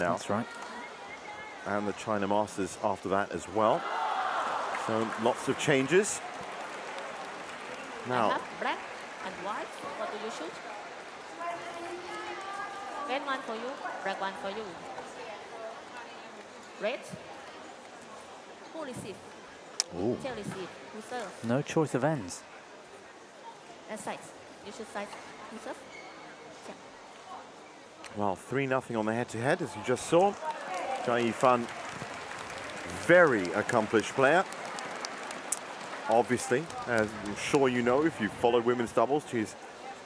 now. That's right. And the China Masters after that as well. So lots of changes. Now, I have black and white. What do you choose? Red one for you, black one for you. Red. Who receive? Ooh. Teoh receive. Who serve? No choice of ends. That side. You should side. Who serve? Yeah. well, 3-0 on the head-to-head, as you just saw. Zhang Yifan, very accomplished player. Obviously, as I'm sure you know, if you've followed women's doubles, she's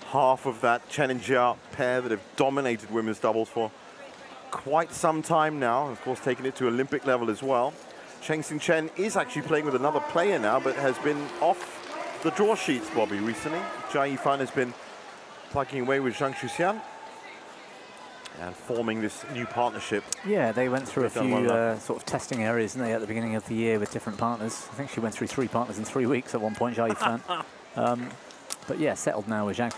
half of that Chen and Jia pair that have dominated women's doubles for quite some time now. Of course, taking it to Olympic level as well. Cheng Xing Chen is actually playing with another player now, but has been off the draw sheets, Bobby, recently. Zhang Yifan has been plugging away with Zhang Xuxian and forming this new partnership. Yeah, they went through a few sort of testing areas, didn't they, at the beginning of the year with different partners. I think she went through 3 partners in 3 weeks at one point, Zhang Yifan. But yeah, settled now with Zhang.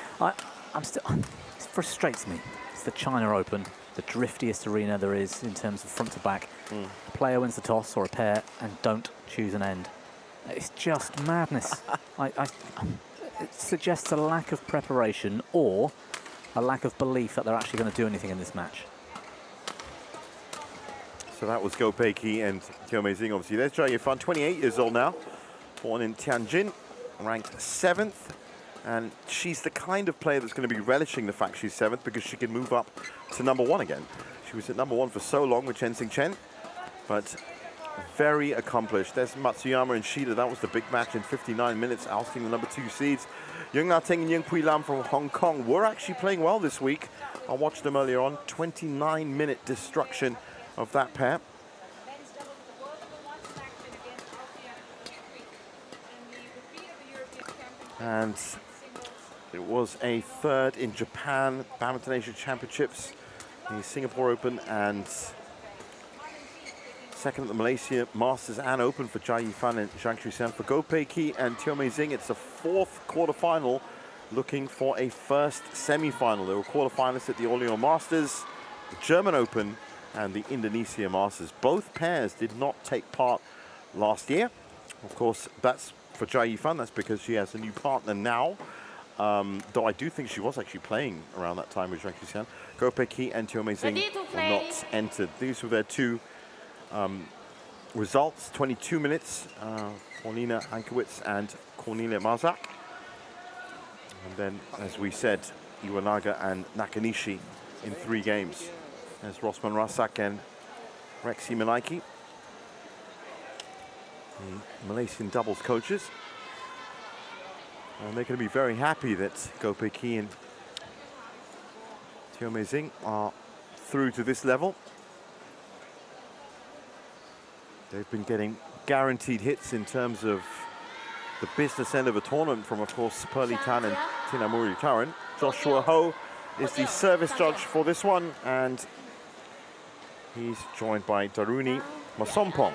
It frustrates me. It's the China Open, the driftiest arena there is in terms of front to back. A player wins the toss or a pair and don't choose an end. It's just madness. It suggests a lack of preparation or a lack of belief that they're actually going to do anything in this match. So that was Go Peiki and Teoh Mei-Zing, obviously. There's Zhang Yifan, 28 years old now, born in Tianjin, ranked 7th. And she's the kind of player that's going to be relishing the fact she's 7th because she can move up to #1 again. She was at #1 for so long with Cheng Xing Chen, but very accomplished. There's Matsuyama and Shida. That was the big match in 59 minutes, ousting the #2 seeds. Yung Na Ting and Yung Pui Lam from Hong Kong were actually playing well this week. I watched them earlier on. 29-minute destruction of that pair. And it was a 3rd in Japan Badminton Asia Championships, the Singapore Open, and 2nd at the Malaysia Masters and Open for Zhang Yifan and Zhang Xuxian. For Go Peiki and Teoh Mei-Zing, it's a 4th quarterfinal, looking for a 1st semi-final. They were quarterfinalists at the Orléans Masters, the German Open, and the Indonesia Masters. Both pairs did not take part last year. Of course, that's for Zhang Yifan. That's because she has a new partner now. Though I do think she was actually playing around that time with Zhang Xuxian. Go Peiki and Teoh Mei-Zing were not entered. These were their 2 results. 22 minutes for Nina Hankewitz and Cornelia Marzak. And then, as we said, Iwanaga and Nakanishi in 3 games. There's Rosman Rasak and Rexy Malaiki, the Malaysian doubles coaches. And they're going to be very happy that Go Peiki and Teoh Mei-Zing are through to this level. They've been getting guaranteed hits in terms of the business end of a tournament from, of course, Pearly Tan and Tinamuri Taran. Joshua Ho is the service judge for this one, and he's joined by Daruni Masompong.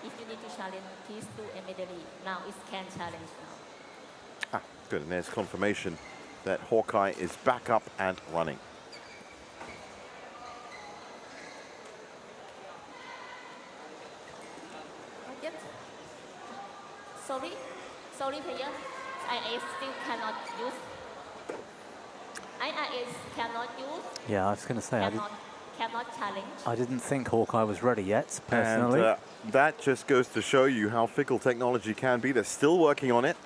If you need to challenge, please do immediately. Now it can challenge now. Good, and there's confirmation that Hawkeye is back up and running. Sorry, player. I still cannot use. I cannot use. Yeah, I was going to say, cannot challenge. I didn't think Hawkeye was ready yet, personally. And that just goes to show you how fickle technology can be. They're still working on it,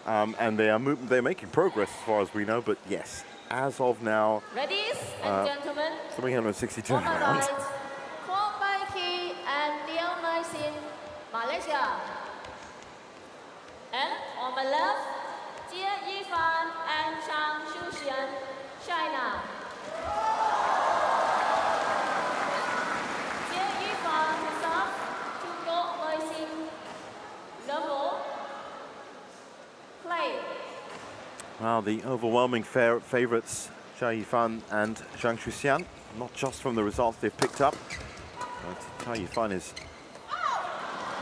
and they're making progress as far as we know. But yes, as of now, ladies and gentlemen, 362 on the rounds. right, Go Peiki and Teoh Mei-Zing, Malaysia. And on my left, Zhang Yifan and Zhang Xuxian, China. Zhang Yifan serve to Go Mei-Zing. Level play. Well, the overwhelming favorites, Zhang Yifan and Zhang Xuxian, not just from the results they've picked up, but Zhang Yifan is,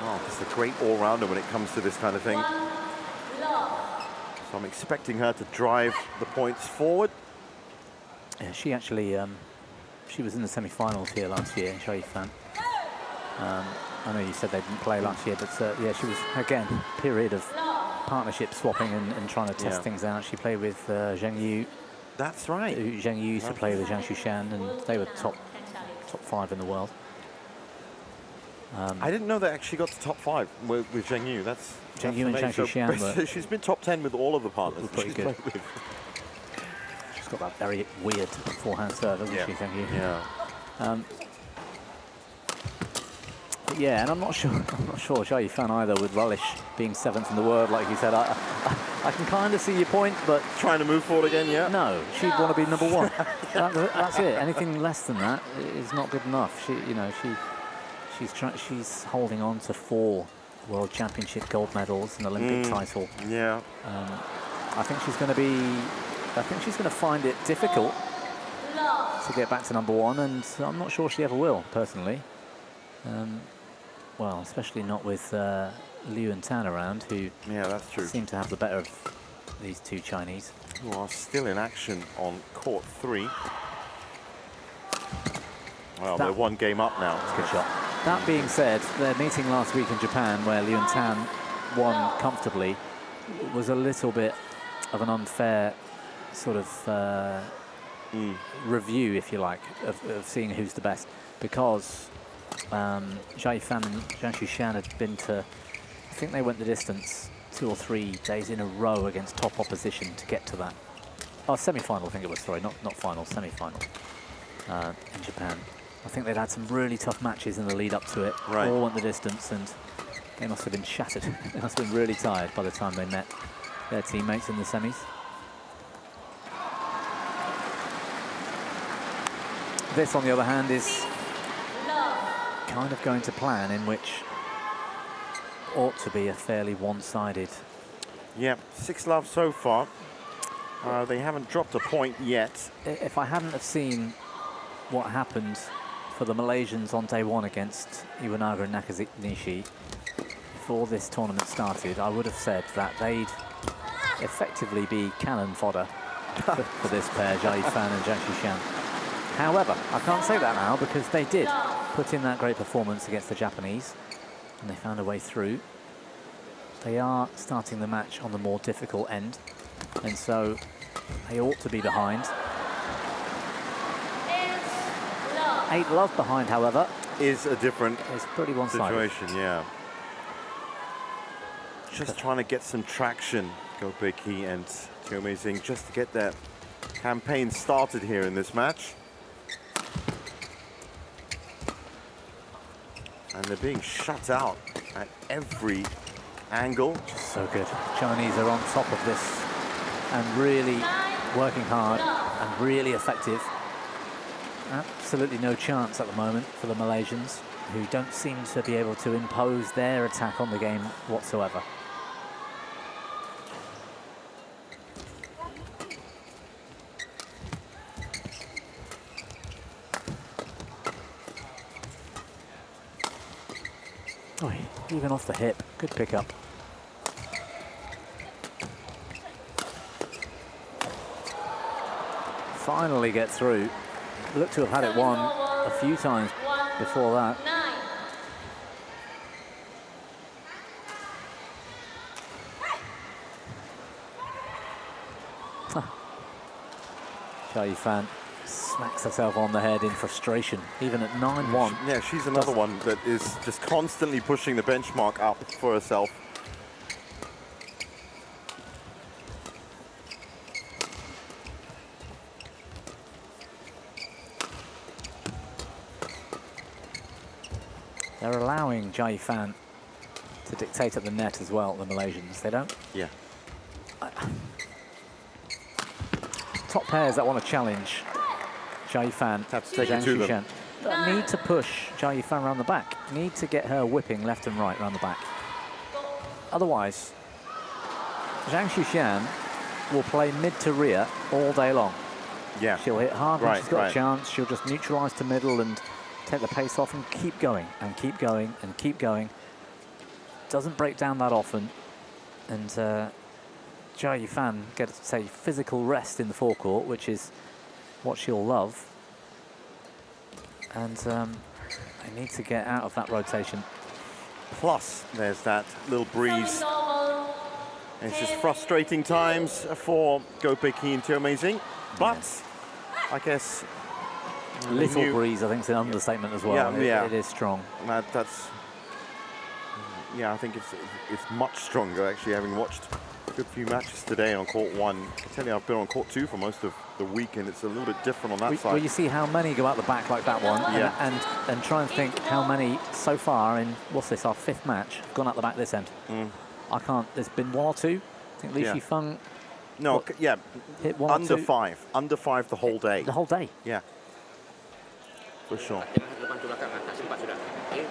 well, just a great all-rounder when it comes to this kind of thing. So I'm expecting her to drive the points forward. Yeah, she actually She was in the semi-finals here last year, Zhang Yifan. I know you said they didn't play last year, but yeah, she was, again, period of partnership swapping and trying to test things out. She played with Zhang Yu. That's right. Zhang Yu used to play with Zhang Shushan, and they were top 5 in the world. I didn't know they actually got to top 5 with Zhang Yu. That's Zhang Yu and Zhang Shushan. She's been top 10 with all of the partners. Pretty good. She's got that very weird forehand serve, hasn't she, Zhang Yu? Yeah. But yeah, and I'm not sure Zhang Yifan either would relish being 7th in the world, like you said. I can kind of see your point, but trying to move forward again, yeah. No, she'd want to be number 1. That's it. Anything less than that is not good enough. She's holding on to 4 World Championship gold medals, an Olympic title. Yeah. I think she's going to find it difficult to get back to number 1, and I'm not sure she ever will, personally. Well, especially not with Liu and Tan around, who that's true. Seem to have the better of these 2 Chinese. Who are still in action on court 3. Well, they're 1 game up now. Good shot. That being said, their meeting last week in Japan, where Liu and Tan won comfortably, was a little bit of an unfair sort of review, if you like, of seeing who's the best, because Zhang Yifan and Zhang Shushan had been to, I think they went the distance 2 or 3 days in a row against top opposition to get to that. Oh, semi-final, I think it was, sorry, not final, semi-final in Japan. I think they'd had some really tough matches in the lead up to it. Right. All went the distance, and they must have been shattered. They must have been really tired by the time they met their teammates in the semis. This, on the other hand, is kind of going to plan in which ought to be a fairly one-sided. Yeah, 6-love so far. They haven't dropped a point yet. If I hadn't have seen what happened for the Malaysians on day 1 against Iwanaga and Nakanishi before this tournament started, I would have said that they'd effectively be cannon fodder for this pair, Zhang Yifan and Zhang Shushan. However, I can't say that now because they did put in that great performance against the Japanese and they found a way through. They are starting the match on the more difficult end, and so they ought to be behind. 8-love behind, however, is a different pretty one-sided situation. Yeah. Just trying to get some traction, Go Beiki and Teoh Mei-Zing, just to get their campaign started here in this match. And they're being shut out at every angle. So good. Chinese are on top of this and really working hard and really effective. Absolutely no chance at the moment for the Malaysians, who don't seem to be able to impose their attack on the game whatsoever. Oh, even off the hip, good pickup. Finally get through. Looked to have had it won a few times before that. Zhang Yifan smacks herself on the head in frustration, even at 9-1. Yeah, she's another one that is just constantly pushing the benchmark up for herself. They're allowing Zhang Yifan to dictate at the net as well, the Malaysians. They don't? Yeah. Top pairs that want to challenge Zhang Yifan have to take it to them. Need to push Zhang Yifan around the back. Need to get her whipping left and right around the back. Otherwise, Zhang Shushan will play mid to rear all day long. Yeah. She'll hit hard when she's got a chance. She'll just neutralise to middle and take the pace off and keep going and keep going and keep going. Doesn't break down that often. And Zhang Yifan gets, say, physical rest in the forecourt, which is what she'll love. And they need to get out of that rotation. Plus, there's that little breeze. It's just frustrating times for Goh Pei Ki and Teoh Mei-Sing, but I guess little breeze, I think, is an understatement as well. Yeah, it is strong. That's I think it's much stronger actually. Having watched a good few matches today on court 1, I can tell you I've been on court 2 for most of the week, and it's a little bit different on that side. Well, you see how many go out the back like that one, and try and think how many so far in what's this, our 5th match, have gone out the back this end. I can't. There's been 1 or 2. I think Li Shifeng. No, hit 1 under or 2. 5, under 5 the whole day. The whole day. Yeah, for sure.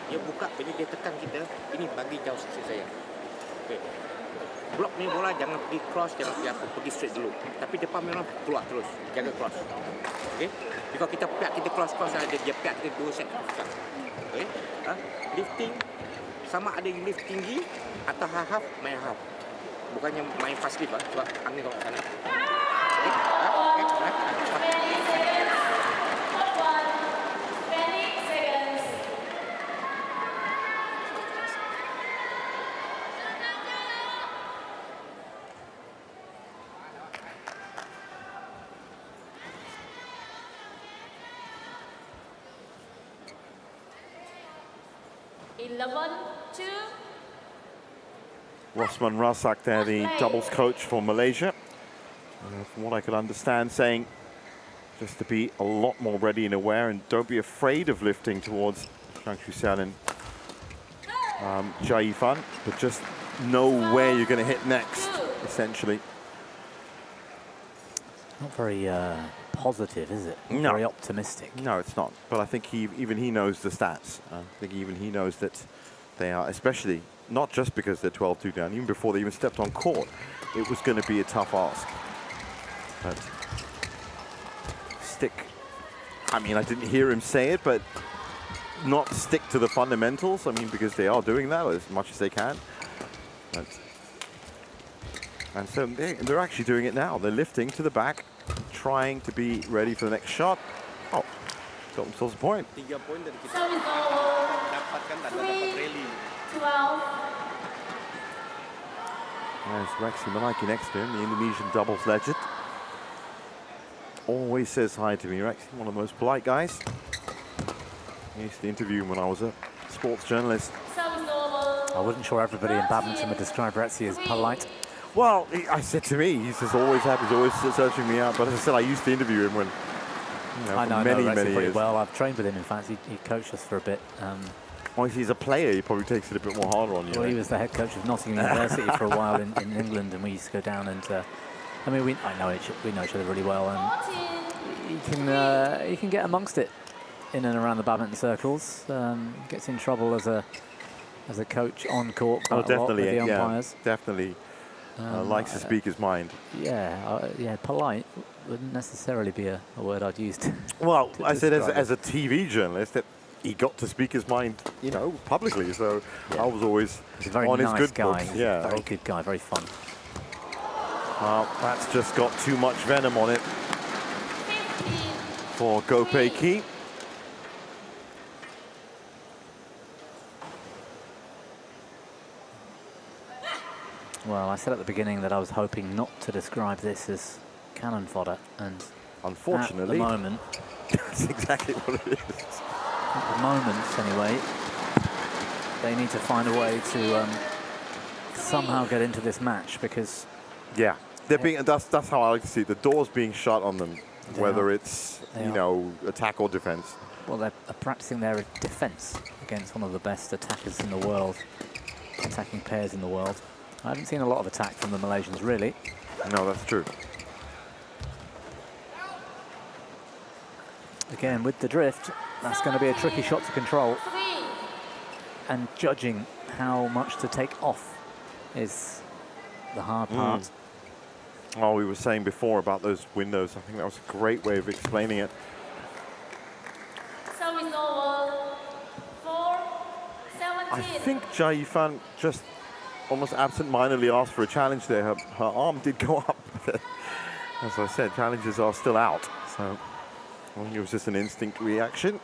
Dia buka, jadi dia tekan kita. Ini bagi jauh sikit saya. Okay. Blok ni bola jangan pergi cross, jangan pergi apa, pergi straight dulu. Tapi depan memang keluar terus, jaga cross. Okay. Jika kita piak, kita cross ada dia piak kita 2 set. Okay. Lifting sama ada yang lift tinggi atau half main half. Bukannya main fast lift sebab angin kau kat sana. Rosman Razak there, the doubles coach for Malaysia. From what I could understand, saying just to be a lot more ready and aware, and don't be afraid of lifting towards Zhang Xuxian and Jia Yifan, but just know where you're going to hit next, essentially. Not very positive, is it? No. Very optimistic. No, it's not. But I think even he knows the stats. I think even he knows that they are, especially not just because they're 12-2 down, even before they even stepped on court, it was going to be a tough ask. But stick. I mean, I didn't hear him say it, but not stick to the fundamentals. I mean, because they are doing that as much as they can. But, and so they're actually doing it now. They're lifting to the back, trying to be ready for the next shot. Oh, got themselves a point. 3 poin dari kita dapatkan dan dapat rally. 12. There's Rexy Malaki next to him, the Indonesian doubles legend. Always says hi to me, Rexy, one of the most polite guys. I used to interview him when I was a sports journalist. I wasn't sure everybody in badminton would describe Rexy as polite. Well, I said to me, he's just always happy, he's always searching me out. But as I said, I used to interview him when, I know many Rexy pretty years. well. I've trained with him, in fact. He coached us for a bit. Well, if he's a player, he probably takes it a bit more harder on you. Well, he was the head coach of Nottingham University for a while in England, and we used to go down and, I mean, we know each other really well, and he can get amongst it in and around the badminton circles. Gets in trouble as a coach on court quite a lot with the umpires. Definitely likes to speak his mind. Yeah, polite wouldn't necessarily be a word I'd use. Well, I said as a TV journalist that he got to speak his mind, you know, publicly. So I was always on his good guy. books. Yeah, very good guy, very fun. That's just got too much venom on it for Goh Pei Ki. Well, I said at the beginning that I was hoping not to describe this as cannon fodder, and unfortunately, at the moment, that's exactly what it is. At the moment, anyway, they need to find a way to somehow get into this match, because they're being. That's how I like to see it. The door's being shut on them, whether it's attack or defense. Well, they're practicing their defense against one of the best attackers in the world, attacking pairs in the world. I haven't seen a lot of attack from the Malaysians, really. No, that's true. Again, with the drift, that's going to be a tricky shot to control. And judging how much to take off is the hard part. Oh, we were saying before about those windows. I think that was a great way of explaining it. I think Jia Yifan just almost absent-mindedly asked for a challenge there. Her arm did go up. As I said, challenges are still out. So I think it was just an instinct reaction.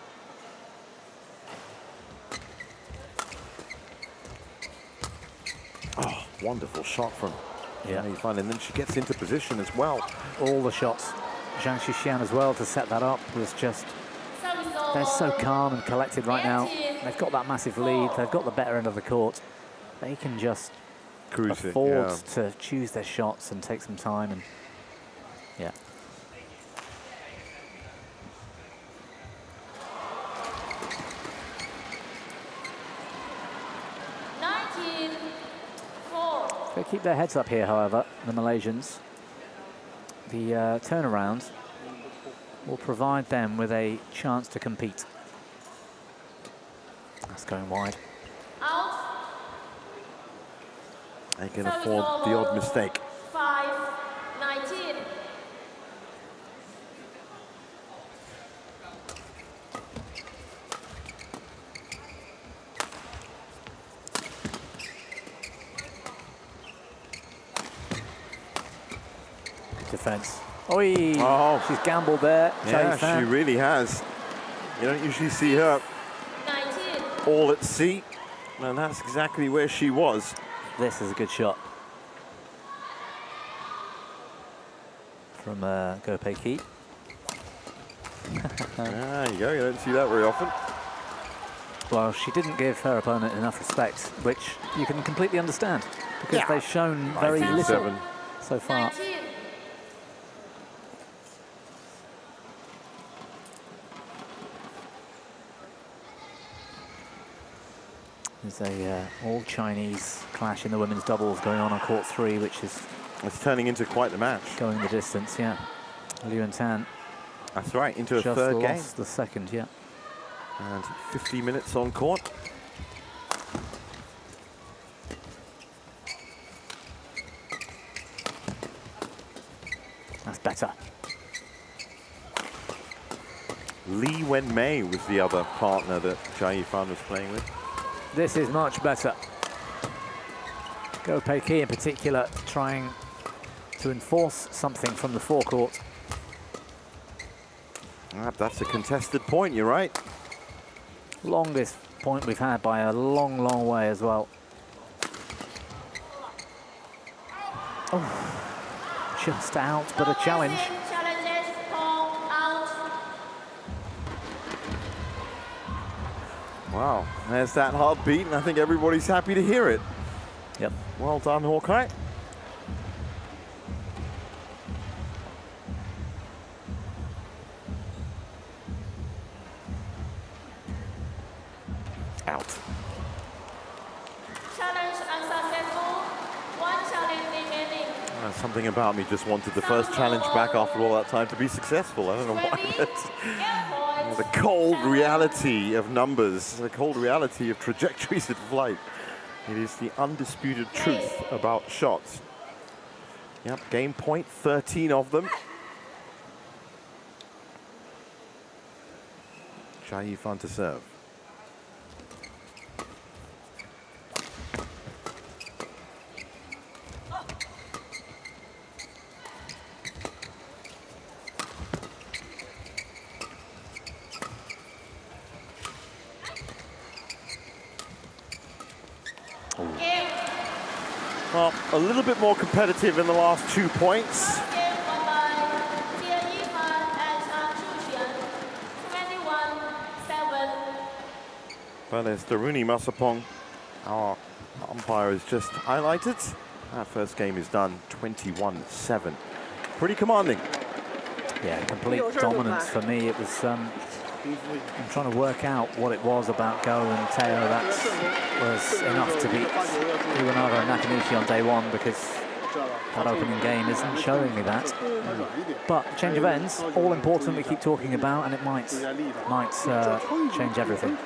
Wonderful shot from Zhang Yifan, and then she gets into position as well. All the shots, Zhang Xixian as well, to set that up was just, they're so calm and collected right now. They've got that massive lead, they've got the better end of the court. They can just afford to choose their shots and take some time, and yeah. They keep their heads up here, however, the Malaysians. The turnaround will provide them with a chance to compete. That's going wide. They can afford the odd mistake. 5-19. Defense. Oh, she's gambled there. Yeah, she really has. You don't usually see her 19. all at sea, and that's exactly where she was. This is a good shot from Go Pei Ki. There you go. You don't see that very often. Well, she didn't give her opponent enough respect, which you can completely understand, because they've shown very little so far. 19. There's a all-Chinese clash in the women's doubles going on court 3, which is... It's turning into quite the match. Going the distance, yeah. Liu and Tan. That's right, into a third game. Just lost the second, yeah. And 50 minutes on court. That's better. Li Wenmei was the other partner that Zhang Yifan was playing with. This is much better. Go Pei Ki in particular trying to enforce something from the forecourt. That's a contested point, you're right. Longest point we've had by a long, long way as well. Oh, just out, but a challenge. Wow, there's that heartbeat, and I think everybody's happy to hear it. Yep. Well done, Hawkeye. Out. Challenge unsuccessful. 1 challenge remaining. Something about me just wanted the first challenge back after all that time to be successful. I don't know why. The cold reality of numbers, the cold reality of trajectories in flight. It is the undisputed truth about shots. Yep, game point, 13 of them. Zhang Yifan to serve. Well, a little bit more competitive in the last 2 points. But as Daruni Masapong, our umpire, has just highlighted, that first game is done 21-7. Pretty commanding. Yeah, complete dominance for me. It was, I'm trying to work out what it was about Go and Teoh that was enough to beat Iwanaga and Nakanishi on day one, because that opening game isn't showing me that. But change of ends, all important, we keep talking about, and it might change everything.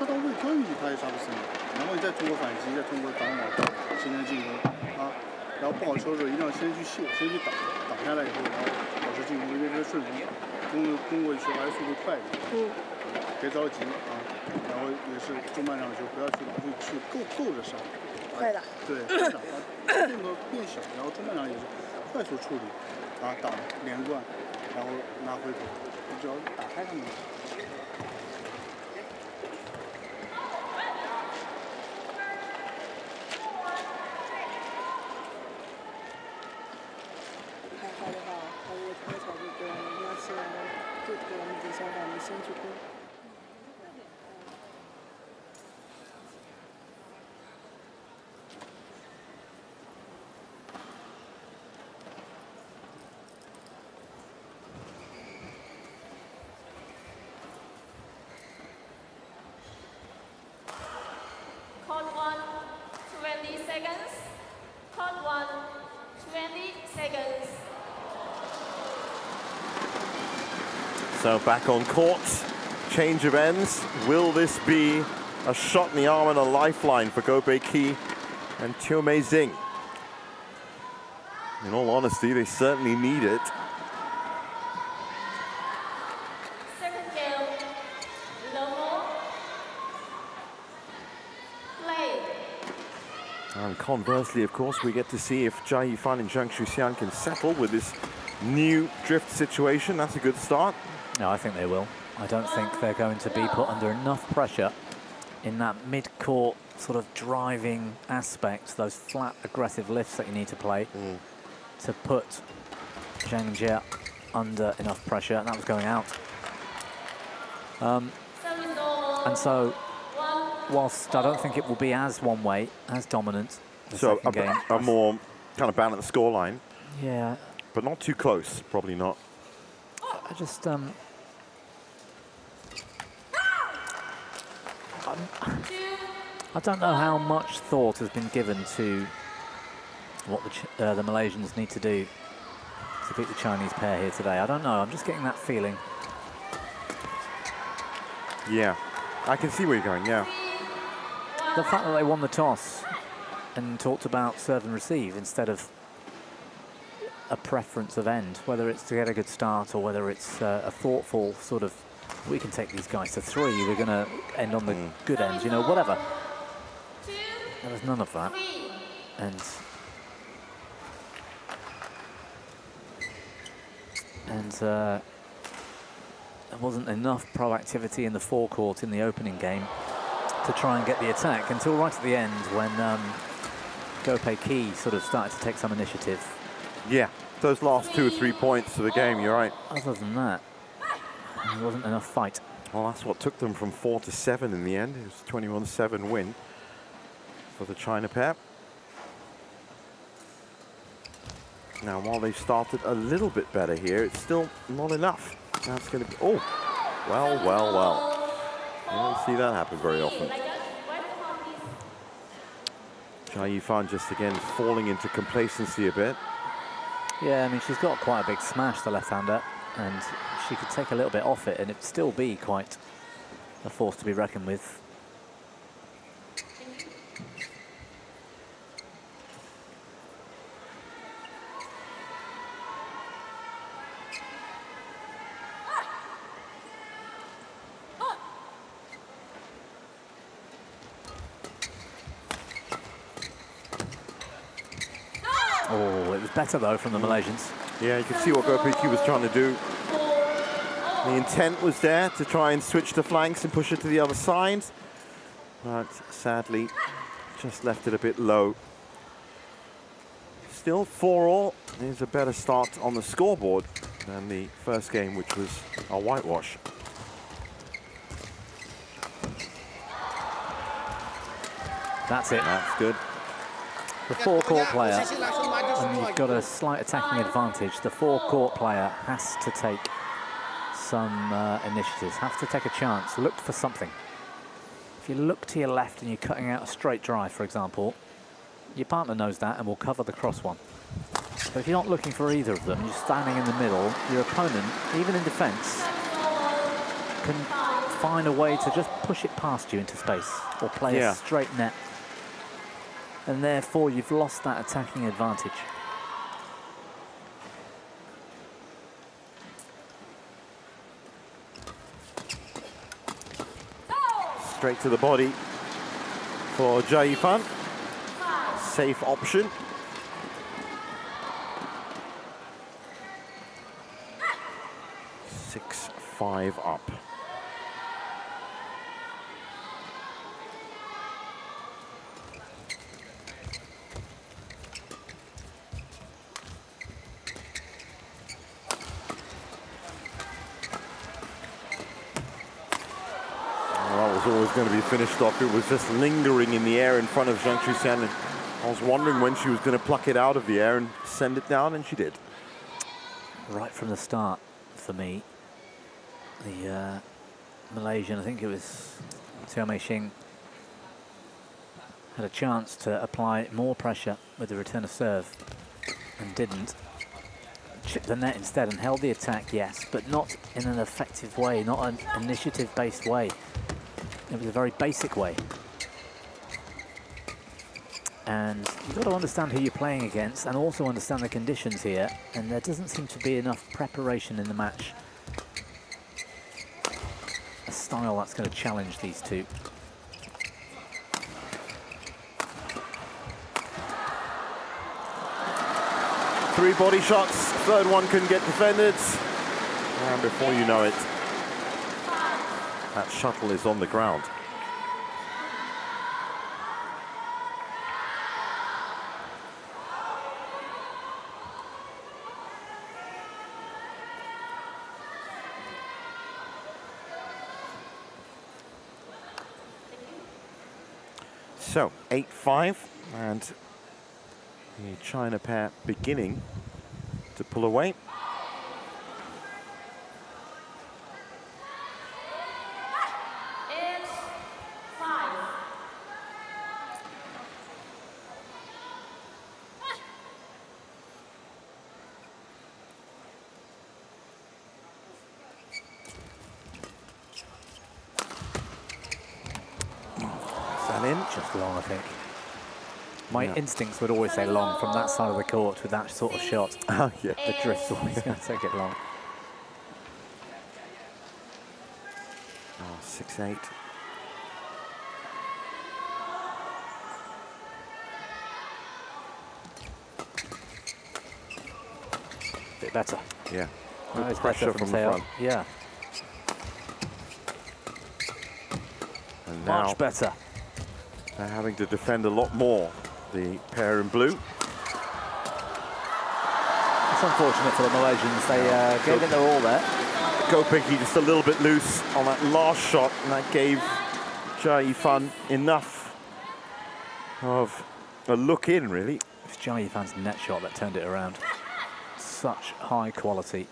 seconds. So back on court, change of ends. Will this be a shot in the arm and a lifeline for Goh Bae Ki and Teoh Zhang? In all honesty, they certainly need it. Second game, level. Play. And conversely, of course, we get to see if Jia Yifan and Zhang Shuxian can settle with this new drift situation. That's a good start. No, I think they will. I don't think they're going to be put under enough pressure in that mid-court sort of driving aspect, those flat, aggressive lifts that you need to play to put Zhang and Jia under enough pressure, and that was going out. And so, whilst I don't think it will be as one-way, as dominant, So a more kind of balanced scoreline. Yeah. But not too close, probably not. I just, I don't know how much thought has been given to what the Malaysians need to do to beat the Chinese pair here today. I don't know. I'm just getting that feeling. Yeah, I can see where you're going, yeah. The fact that they won the toss and talked about serve and receive instead of a preference of end, whether it's to get a good start or whether it's a thoughtful sort of, we can take these guys to 3, we're going to end on the good end, you know, whatever. There was none of that. And there wasn't enough proactivity in the forecourt in the opening game to try and get the attack until right at the end when Goh Bae Ki sort of started to take some initiative. Yeah, those last 2 or 3 points of the game, you're right. Other than that, there wasn't enough fight. Well, that's what took them from 4 to 7 in the end. It was a 21-7 win for the China pair. Now, while they've started a little bit better here, it's still not enough. Now it's going to be, oh, well, well, well. You don't see that happen very often. Jia Yifan just again falling into complacency a bit. Yeah, I mean, she's got quite a big smash, the left-hander, and she could take a little bit off it and it'd still be quite a force to be reckoned with. Oh, it was better though from the Malaysians. Yeah, you can see what Goh Bae Ki was trying to do. The intent was there to try and switch the flanks and push it to the other side, but sadly just left it a bit low. Still 4-all. There's a better start on the scoreboard than the first game, which was a whitewash. That's it. That's good. The forecourt player, and you've got a slight attacking advantage, the forecourt player has to take some initiatives, has to take a chance, look for something. If you look to your left and you're cutting out a straight drive, for example, your partner knows that and will cover the cross one. But if you're not looking for either of them, you're standing in the middle, your opponent, even in defense, can find a way to just push it past you into space or play a straight net. And therefore, you've lost that attacking advantage. Straight to the body for Jia Yifan. Safe option. Six, 5 up. Was going to be finished off. It was just lingering in the air in front of Zhang Shuxian, and I was wondering when she was going to pluck it out of the air and send it down, and she did. Right from the start, for me, the Malaysian, I think it was Teoh Xing, had a chance to apply more pressure with the return of serve. and didn't. Chipped the net instead and held the attack, yes, but not in an effective way, not an initiative-based way. It was a very basic way. And you've got to understand who you're playing against and also understand the conditions here. And there doesn't seem to be enough preparation in the match. A style that's going to challenge these two. Three body shots, third one couldn't get defended. And before you know it, that shuttle is on the ground. So, 8-5, and the China pair beginning to pull away. Just long, I think. My instincts would always say long from that side of the court with that sort of shot. Oh, yeah. The drift's always going to take it long. Oh, 6-8. Bit better. Yeah. That is Pressure better from the Teoh. front. Yeah. And now Much better. they're having to defend a lot more, the pair in blue. It's unfortunate for the Malaysians. They gave it their all there. Ko Peki just a little bit loose on that last shot, and that gave Jia Yifan enough of a look in, really. It's Jia Yifan's net shot that turned it around. Such high quality.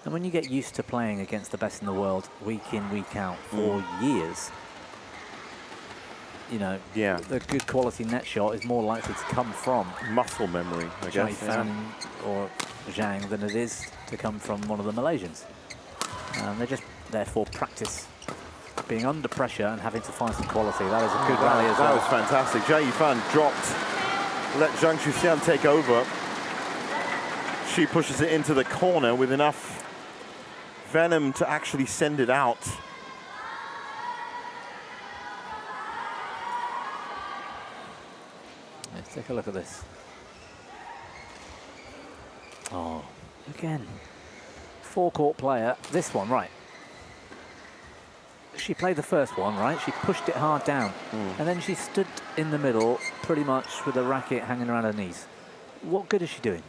And when you get used to playing against the best in the world week in, week out for years, you know, the good quality net shot is more likely to come from muscle memory, I guess. Jia Yifan or Zhang than it is to come from one of the Malaysians. They just therefore practice being under pressure and having to find some quality. That is a good rally as well. That was fantastic. Jia Yifan dropped, let Zhang Shuxian take over. She pushes it into the corner with enough venom to actually send it out. Let's take a look at this. Oh, again. Forecourt player. This one, right. She played the first one, right? She pushed it hard down. And then she stood in the middle pretty much with a racket hanging around her knees. What good is she doing?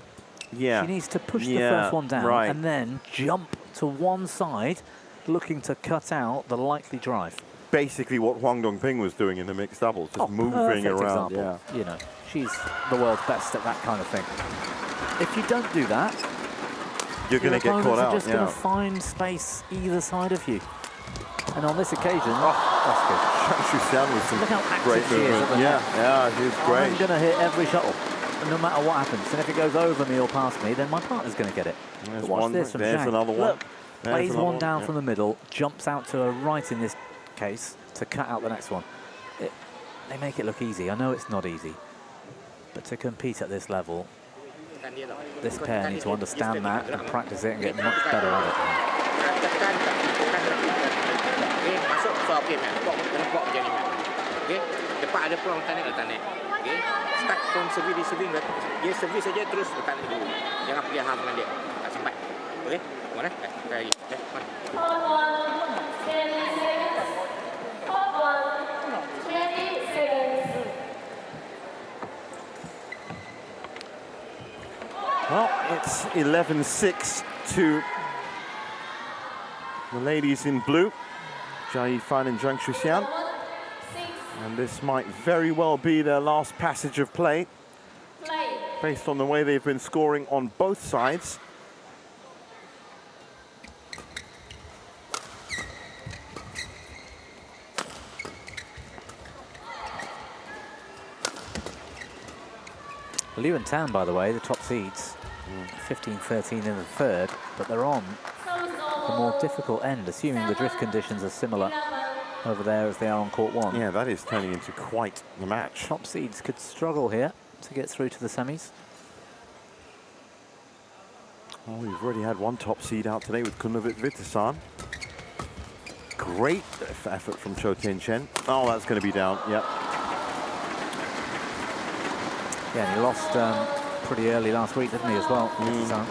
Yeah. She needs to push the first one down and then jump to one side, looking to cut out the likely drive. Basically what Huang Dongping was doing in the mixed doubles, just moving around. Example. You know, she's the world's best at that kind of thing. If you don't do that, you're going to get caught out. You're just going to find space either side of you. And on this occasion, that's good. Zhang Shuxian was some Look how active great she is at the net. Yeah, she's great. I'm going to hit every shuttle, no matter what happens. And if it goes over me or past me, then my partner's going to get it. There's watch one, this from there's Zhang. another one. Look, plays one down from the middle, jumps out to a right in this case to cut out the next one. They make it look easy. I know it's not easy. But to compete at this level, this pair need to understand that and practice it and get much better at it. Masuk soal game kan, block macam ni kan. Okey, depan ada peluang letak net. Okey, start from serving dia servis saja terus letak net dulu. Jangan pergi ham dengan dia. Tak sempat. Okey, mana? Lagi. Mana? Well, it's 11-6 to the ladies in blue, Jia Yifan and Zhang Shuxian. And this might very well be their last passage of play, based on the way they've been scoring on both sides. Liu and Tan, by the way, the top seeds, 15-13 in the third, but they're on the more difficult end, assuming the drift conditions are similar over there as they are on court 1. Yeah, that is turning into quite the match. Top seeds could struggle here to get through to the semis. Well, we've already had one top seed out today with Kunlavit Vitasan. Great effort from Cho Tien-Chen. Oh, that's going to be down. Yep. Yeah, and he lost pretty early last week, didn't he, as well? Vitasan.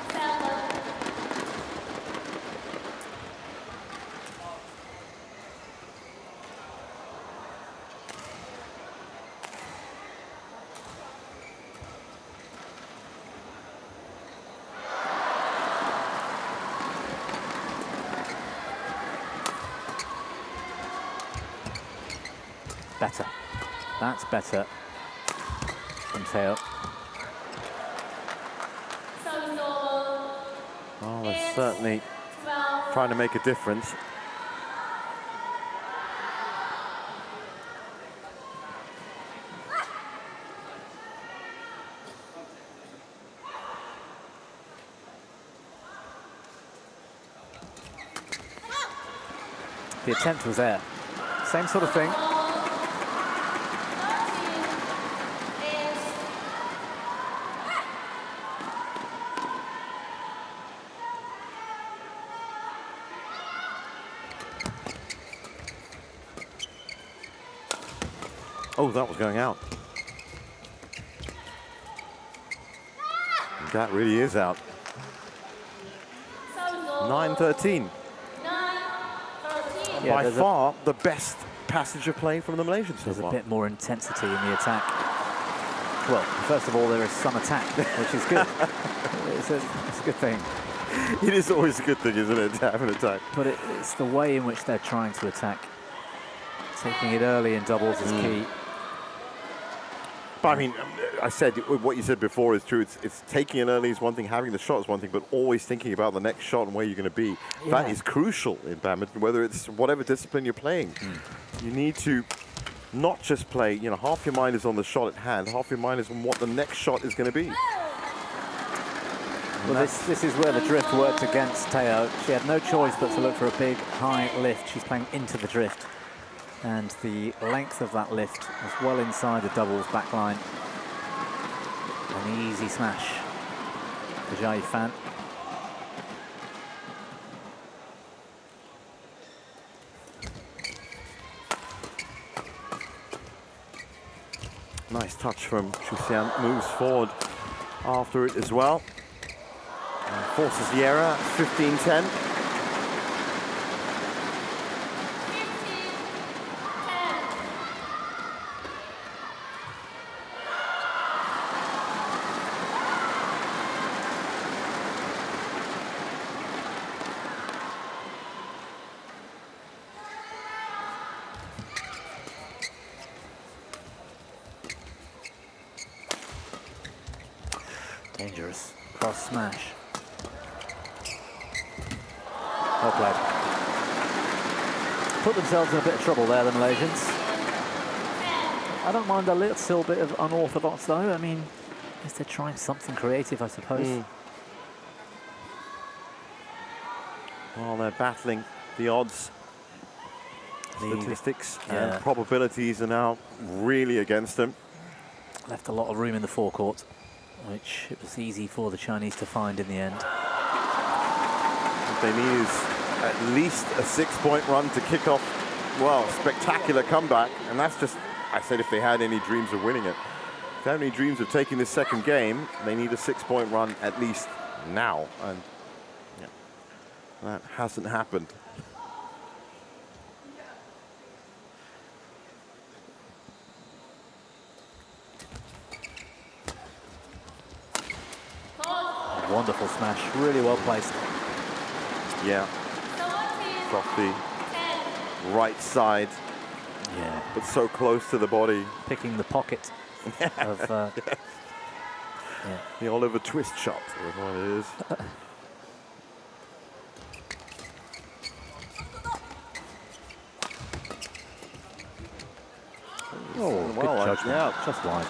Better. That's better from Teoh. Oh, they're certainly trying to make a difference. The attempt was there. Same sort of thing. Oh, that was going out. That really is out. 9-13. Yeah, by far the best passage of play from the Malaysians so There's far. a bit more intensity in the attack. Well, first of all, there is some attack, which is good. it's a good thing. It is always a good thing, isn't it, to have an attack? But it's the way in which they're trying to attack. Taking it early in doubles is key. But I mean, I said what you said before is true. It's taking it early is one thing, having the shot is one thing, but always thinking about the next shot and where you're going to be. Yeah. That is crucial in badminton, whether it's whatever discipline you're playing. You need to not just play, you know, half your mind is on the shot at hand, half your mind is on what the next shot is going to be. Well, this is where the drift worked against Teoh. She had no choice but to look for a big, high lift. She's playing into the drift. And the length of that lift was well inside the doubles back line. An easy smash for Jai Fan. Nice touch from Shuxian, moves forward after it as well. And forces the error, 15-10. Dangerous cross smash. Well played. Put themselves in a bit of trouble there, the Malaysians. I don't mind a little bit of unorthodox though. I mean, I guess they're trying something creative, I suppose. Well, they're battling the odds. Statistics and probabilities are now really against them. Left a lot of room in the forecourt, which it was easy for the Chinese to find in the end. What they need is at least a 6-point run to kick off, well, spectacular comeback. And that's just, I said, if they had any dreams of winning it. If they have any dreams of taking this second game, they need a 6-point run at least now. And yeah, that hasn't happened. Wonderful smash, really well placed. Yeah, it's off the right side, but so close to the body. Picking the pocket of the Oliver Twist shot is what it is. Oh, well, good judgment. Yeah, just wide.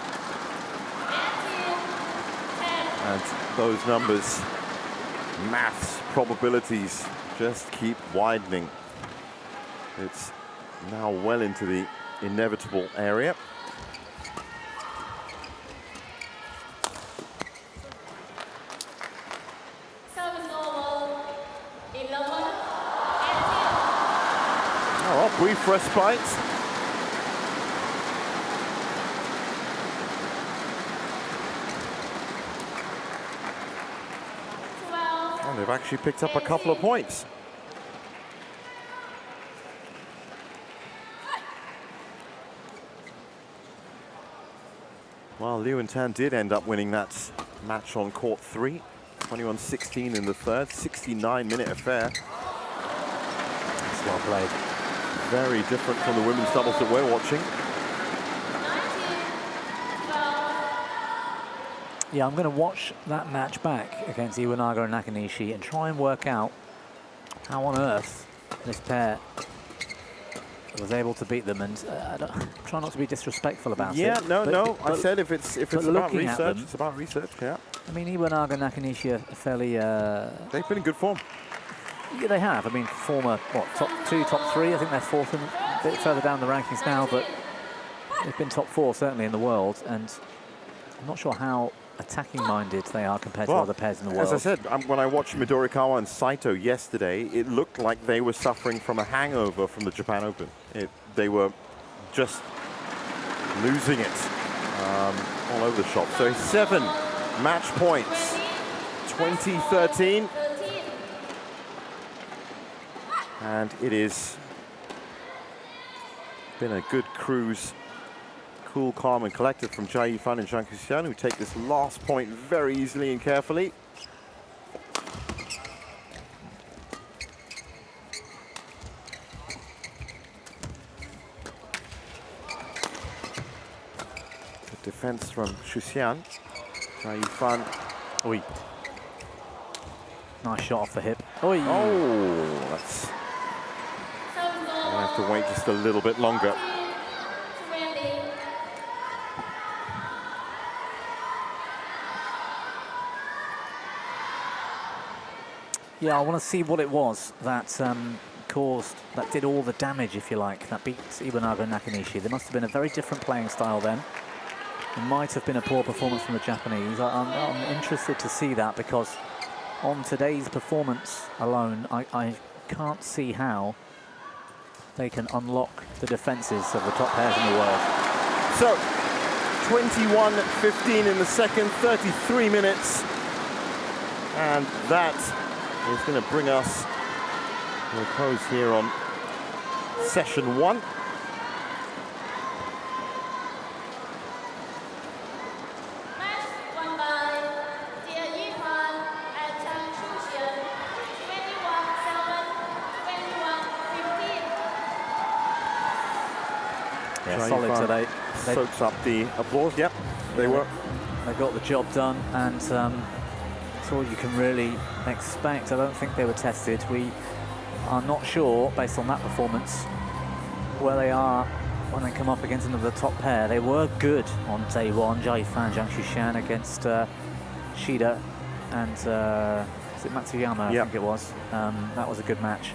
And those numbers, maths, probabilities, just keep widening. It's now well into the inevitable area. Oh, brief respite. And they've actually picked up a couple of points. Well, Liu and Tan did end up winning that match on court 3. 21-16 in the third, 69-minute affair. That's well played. Very different from the women's doubles that we're watching. Yeah, I'm going to watch that match back against Iwanaga and Nakanishi and try and work out how on earth this pair was able to beat them. And try not to be disrespectful about it. Yeah, no. I said if it's about research, it's about research. Yeah. I mean, Iwanaga and Nakanishi are fairly. They've been in good form. Yeah, they have. I mean, former top 2, top 3. I think they're 4th and a bit further down the rankings now, but they've been top 4 certainly in the world. And I'm not sure how attacking-minded they are compared to other pairs in the world. As I said, when I watched Midorikawa and Saito yesterday, it looked like they were suffering from a hangover from the Japan Open. They were just losing it all over the shop. So 7 match points, 2013. And it is been a good cruise. Cool, calm, and collected from Jia Yifan and Zhang Xian, who take this last point very easily and carefully. The defense from Xuxian. Jia Yifan. Oi. Nice shot off the hip. Oi. Oh, that's. I'll have to wait just a little bit longer. Yeah, I want to see what it was that that did all the damage, if you like, that beat Iwanaga and Nakanishi. There must have been a very different playing style then. It might have been a poor performance from the Japanese. I'm interested to see that, because on today's performance alone, I can't see how they can unlock the defenses of the top pairs in the world. So, 21-15 in the second, 33 minutes. And that is going to bring us to a close here on session 1. Match won by Teoh and Zhang. 21-7, 21-15. Yeah, solid today. Soaks up the applause. Yep, they were. They got the job done, and that's all you can really expect. I don't think they were tested. We are not sure, based on that performance, where they are when they come up against another top pair. They were good on day 1. Jia Yifan, Zhang Xian against Shida and is it Matsuyama? Yep. I think it was. That was a good match.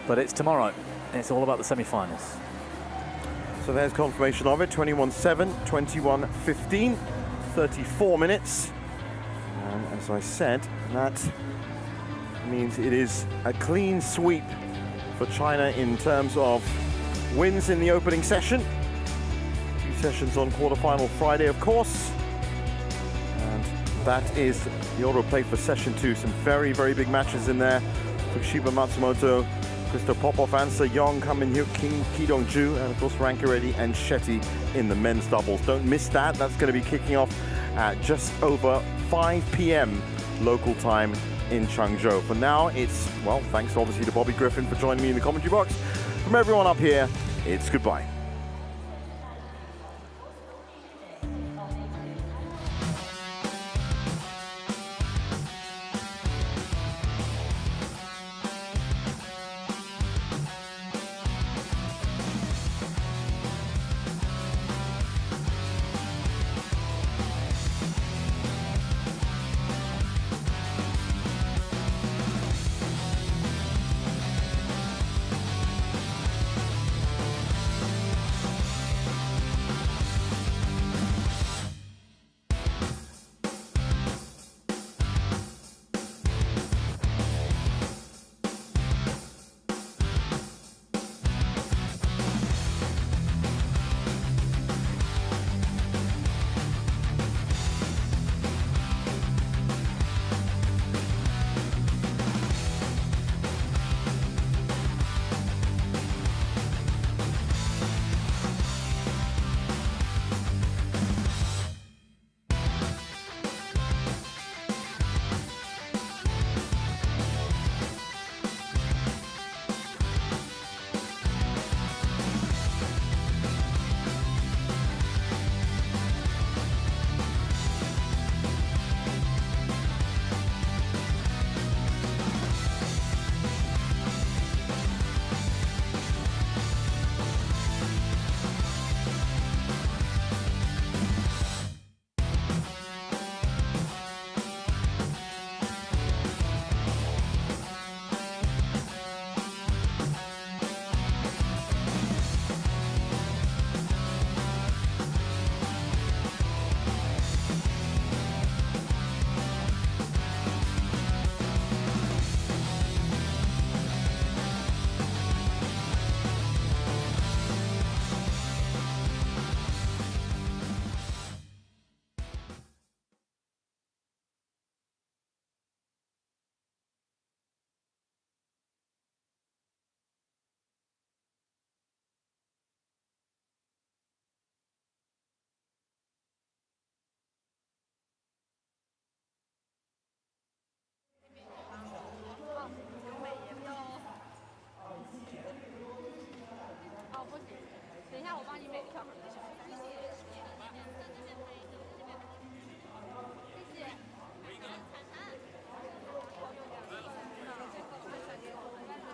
But it's tomorrow. It's all about the semi-finals. So there's confirmation of it. 21-7, 21-15, 34 minutes. And as I said, that means it is a clean sweep for China in terms of wins in the opening session. 2 sessions on quarterfinal Friday, of course. And that is the order of play for session 2. Some very, very big matches in there. Fukushiba Matsumoto, Christo Popov, Ansa Yong, Kamin-hyuk, Ki Dong-ju, and of course Rankaredi and Shetty in the men's doubles. Don't miss that. That's going to be kicking off at just over 5 p.m. local time in Changzhou. For now, it's, well, thanks obviously to Bobby Griffin for joining me in the commentary box. From everyone up here, it's goodbye.